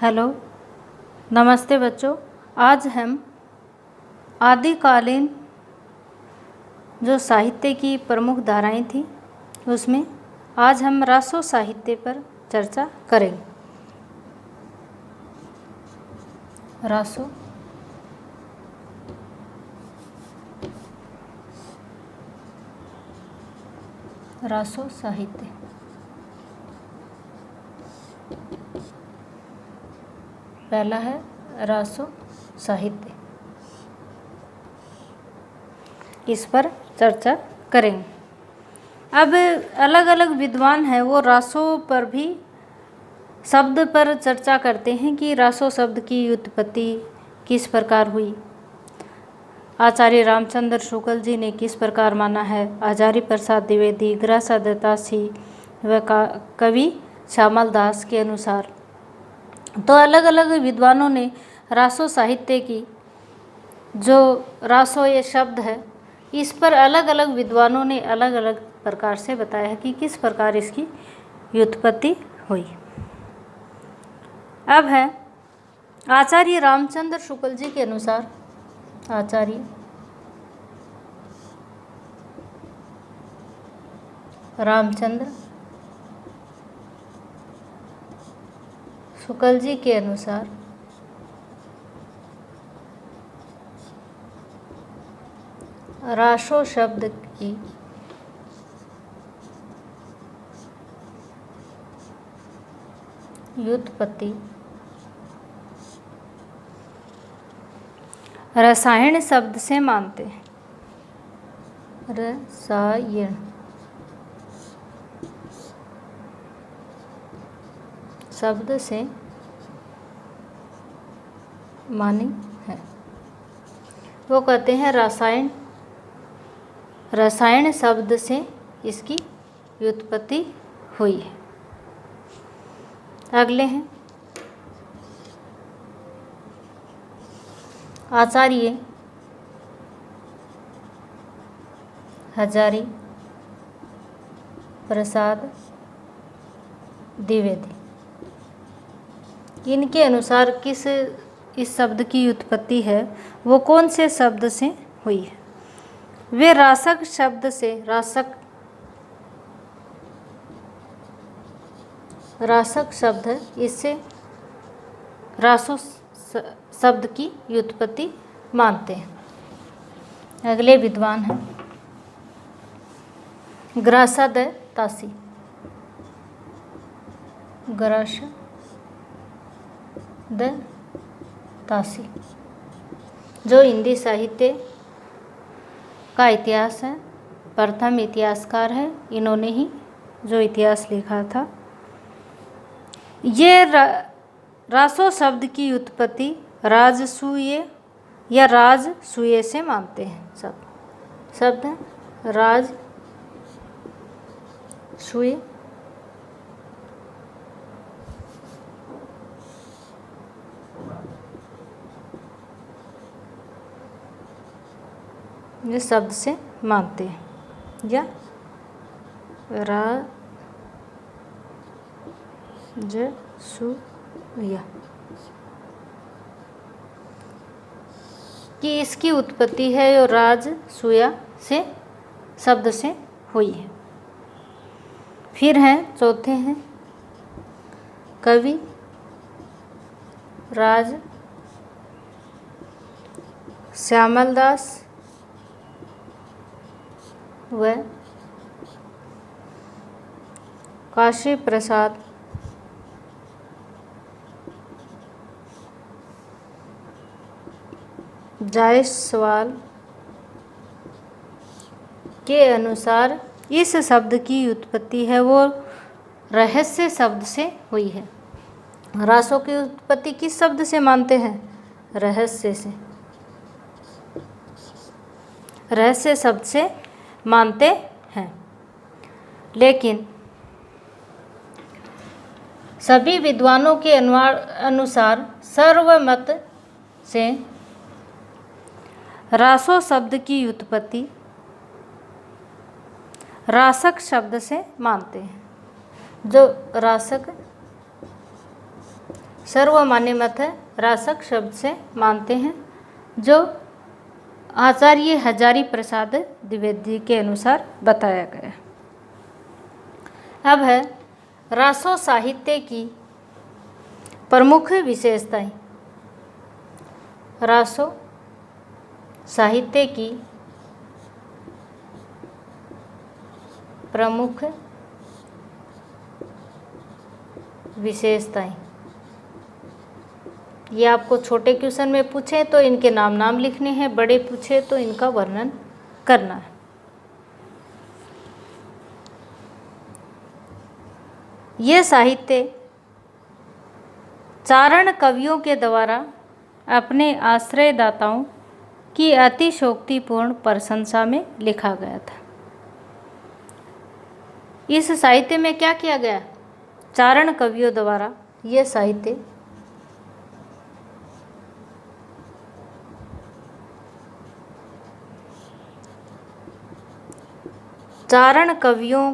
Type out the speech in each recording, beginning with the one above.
Hello, नमस्ते बच्चों। आज हम आदिकालीन जो साहित्य की प्रमुख धाराएं थी उसमें आज हम रासो साहित्य पर चर्चा करेंगे। रासो साहित्य। पहला है रासो साहित्य, इस पर चर्चा करेंगे। अब अलग अलग विद्वान हैं वो रासो पर भी शब्द पर चर्चा करते हैं कि रासो शब्द की उत्पत्ति किस प्रकार हुई। आचार्य रामचंद्र शुक्ल जी ने किस प्रकार माना है, हजारी प्रसाद द्विवेदी, ग्रासा दत्तासी व कवि श्यामल दास के अनुसार। तो अलग अलग विद्वानों ने रासो साहित्य की जो रासो ये शब्द है इस पर अलग अलग विद्वानों ने अलग अलग प्रकार से बताया है कि किस प्रकार इसकी व्युत्पत्ति हुई। अब है आचार्य रामचंद्र शुक्ल जी के अनुसार। आचार्य रामचंद्र शुक्ल जी के अनुसार रासो शब्द की व्युत्पत्ति रसायन शब्द से मानते हैं। रसायन शब्द से मानी है। वो कहते हैं रसायन शब्द से इसकी व्युत्पत्ति हुई है। अगले हैं आचार्य हजारी प्रसाद द्विवेदी। इनके अनुसार इस शब्द की उत्पत्ति है वो कौन से शब्द से हुई है। वे रासक शब्द से रासक शब्द है, इससे रासो शब्द की व्युत्पत्ति मानते हैं। अगले विद्वान हैं ग्रासा दत्तासी। ग्रासा दत्तासी जो हिंदी साहित्य का इतिहास है, प्रथम इतिहासकार है। इन्होंने ही जो इतिहास लिखा था। ये रासो शब्द की उत्पत्ति राजसूय या राजसूय से मानते हैं। शब्द राजसूय ये शब्द से मानते हैं या राजसूय कि इसकी उत्पत्ति है और राजसूय से शब्द से हुई है। फिर हैं चौथे हैं कवि राज श्यामल दास व काशी प्रसाद जायसवाल के अनुसार इस शब्द की उत्पत्ति है वो रहस्य शब्द से हुई है। रासो की उत्पत्ति किस शब्द से मानते हैं? रहस्य से। रहस्य शब्द से मानते हैं। लेकिन सभी विद्वानों के अनुसार सर्वमत से रासो शब्द की उत्पत्ति रासक शब्द से मानते हैं। जो रासक सर्वमान्य मत है, रासक शब्द से मानते हैं, जो आचार्य हजारी प्रसाद द्विवेदी के अनुसार बताया गया। अब है रासो साहित्य की प्रमुख विशेषताएं। रासो साहित्य की प्रमुख विशेषताएं, ये आपको छोटे क्वेश्चन में पूछे तो इनके नाम लिखने हैं, बड़े पूछे तो इनका वर्णन करना है। ये साहित्य चारण कवियों के द्वारा अपने आश्रयदाताओं की अतिशयोक्तिपूर्ण प्रशंसा में लिखा गया था। इस साहित्य में क्या किया गया? चारण कवियों द्वारा यह साहित्य चारण कवियों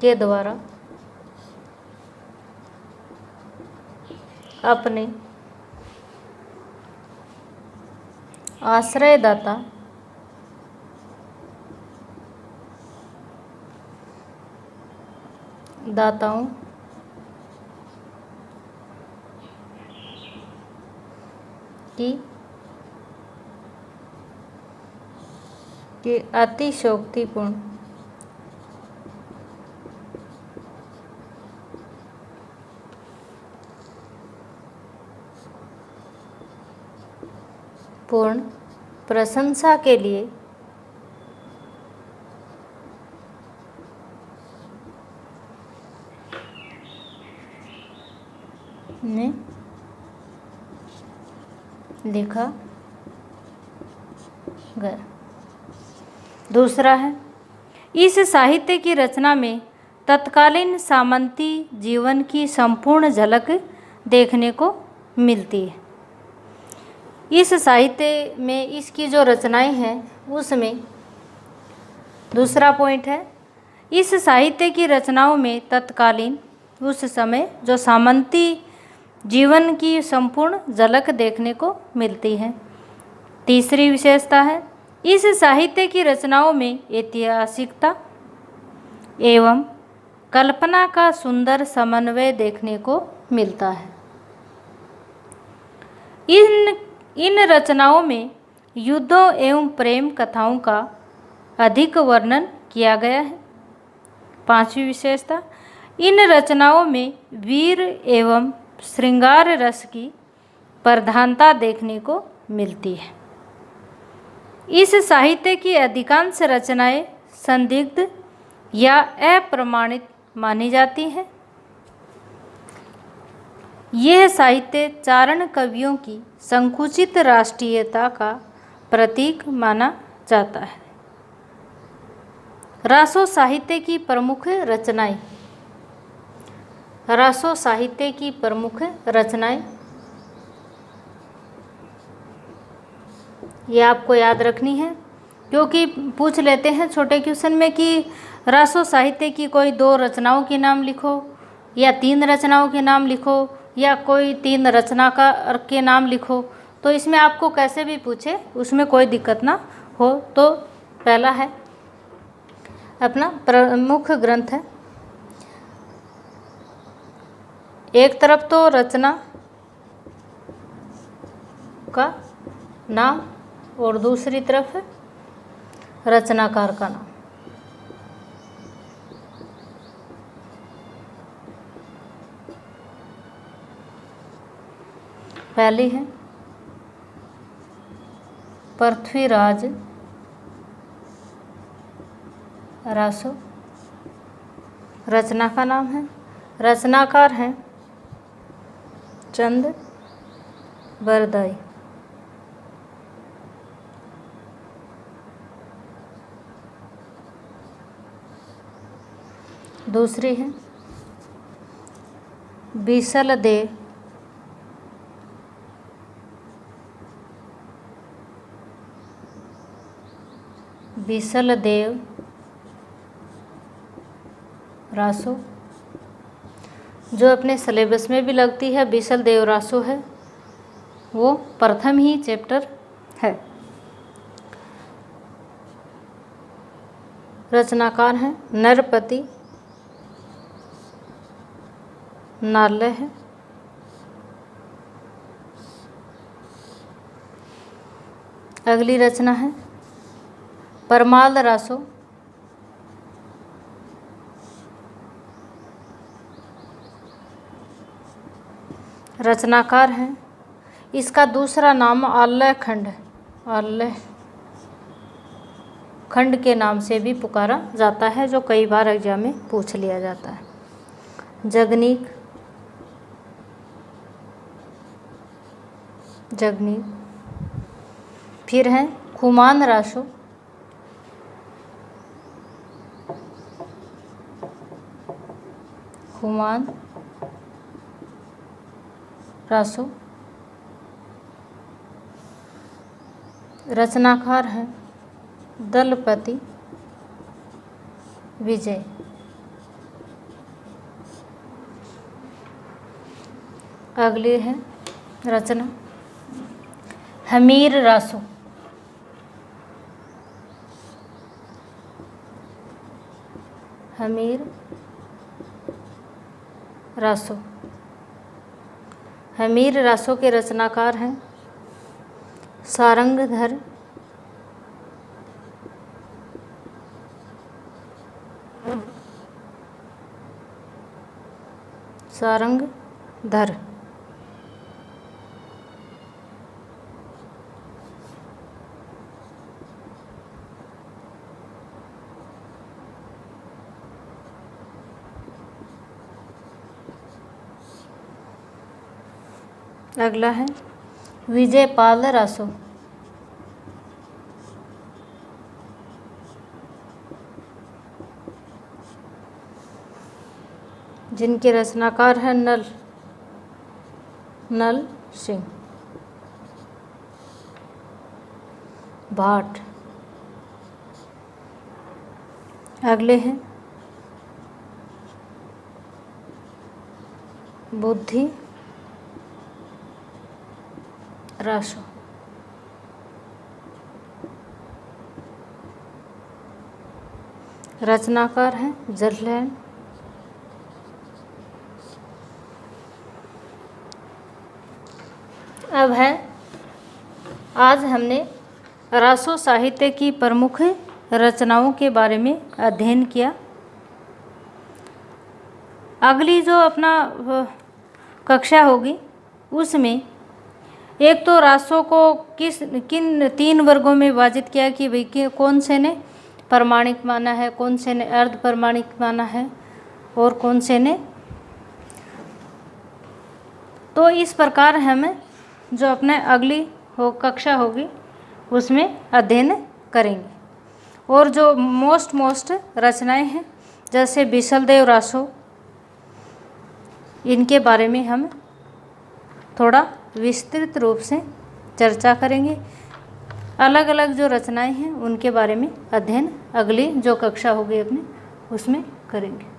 के द्वारा अपने आश्रयदाताओं की अतिशयोक्तिपूर्ण प्रशंसा के लिए ने लिखा गया। दूसरा है, इस साहित्य की रचना में तत्कालीन सामंती जीवन की संपूर्ण झलक देखने को मिलती है। इस साहित्य में इसकी जो रचनाएं हैं उसमें दूसरा पॉइंट है, इस साहित्य की रचनाओं में तत्कालीन उस समय जो सामंती जीवन की संपूर्ण झलक देखने को मिलती है। तीसरी विशेषता है, इस साहित्य की रचनाओं में ऐतिहासिकता एवं कल्पना का सुंदर समन्वय देखने को मिलता है। इन रचनाओं में युद्धों एवं प्रेम कथाओं का अधिक वर्णन किया गया है। पांचवी विशेषता, इन रचनाओं में वीर एवं श्रृंगार रस की प्रधानता देखने को मिलती है। इस साहित्य की अधिकांश रचनाएं संदिग्ध या अप्रमाणित मानी जाती हैं। यह साहित्य चारण कवियों की संकुचित राष्ट्रीयता का प्रतीक माना जाता है। रासो साहित्य की प्रमुख रचनाएं। रासो साहित्य की प्रमुख रचनाएं, ये आपको याद रखनी है, क्योंकि पूछ लेते हैं छोटे क्वेश्चन में कि रासो साहित्य की कोई 2 रचनाओं के नाम लिखो या 3 रचनाओं के नाम लिखो या कोई 3 रचनाकार के नाम लिखो। तो इसमें आपको कैसे भी पूछे उसमें कोई दिक्कत ना हो। तो पहला है अपना प्रमुख ग्रंथ है, एक तरफ तो रचना का नाम और दूसरी तरफ है रचनाकार का नाम। पहली है पृथ्वीराज रासो, रचना का नाम है, रचनाकार हैं चंद बरदाई। दूसरी है बीसल देव, बीसल देव रासो, जो अपने सिलेबस में भी लगती है, बीसल देव रासो है, वो प्रथम ही चैप्टर है। रचनाकार हैं नरपति नाल्य है। अगली रचना है परमाल रासो, रचनाकार हैं, इसका दूसरा नाम आल्य खंड है, आल्य खंड के नाम से भी पुकारा जाता है, जो कई बार एग्जाम में पूछ लिया जाता है। जगनीक, जगनीक। फिर है खुमान रासो, खुमान रासो, रचनाकार हैं दलपति विजय। अगली है रचना हमीर रासो, हमीर रासो, हमीर रासो के रचनाकार हैं सारंगधर सारंगधर। अगला है विजयपाल रासो, जिनके रचनाकार हैं नल सिंह भाट। अगले हैं बुद्धि रासो, रचनाकार हैं जरलैन। अब है आज हमने रासो साहित्य की प्रमुख रचनाओं के बारे में अध्ययन किया। अगली जो अपना कक्षा होगी उसमें एक तो रासों को किन 3 वर्गों में विभाजित किया कि भाई कौन से ने प्रमाणिक माना है, कौन से ने अर्ध प्रमाणिक माना है और कौन से ने। तो इस प्रकार हमें जो अपने अगली कक्षा होगी उसमें अध्ययन करेंगे। और जो मोस्ट रचनाएं हैं जैसे बीसल देव रासो, इनके बारे में हम थोड़ा विस्तृत रूप से चर्चा करेंगे। अलग अलग जो रचनाएं हैं उनके बारे में अध्ययन अगली जो कक्षा होगी अपने उसमें करेंगे।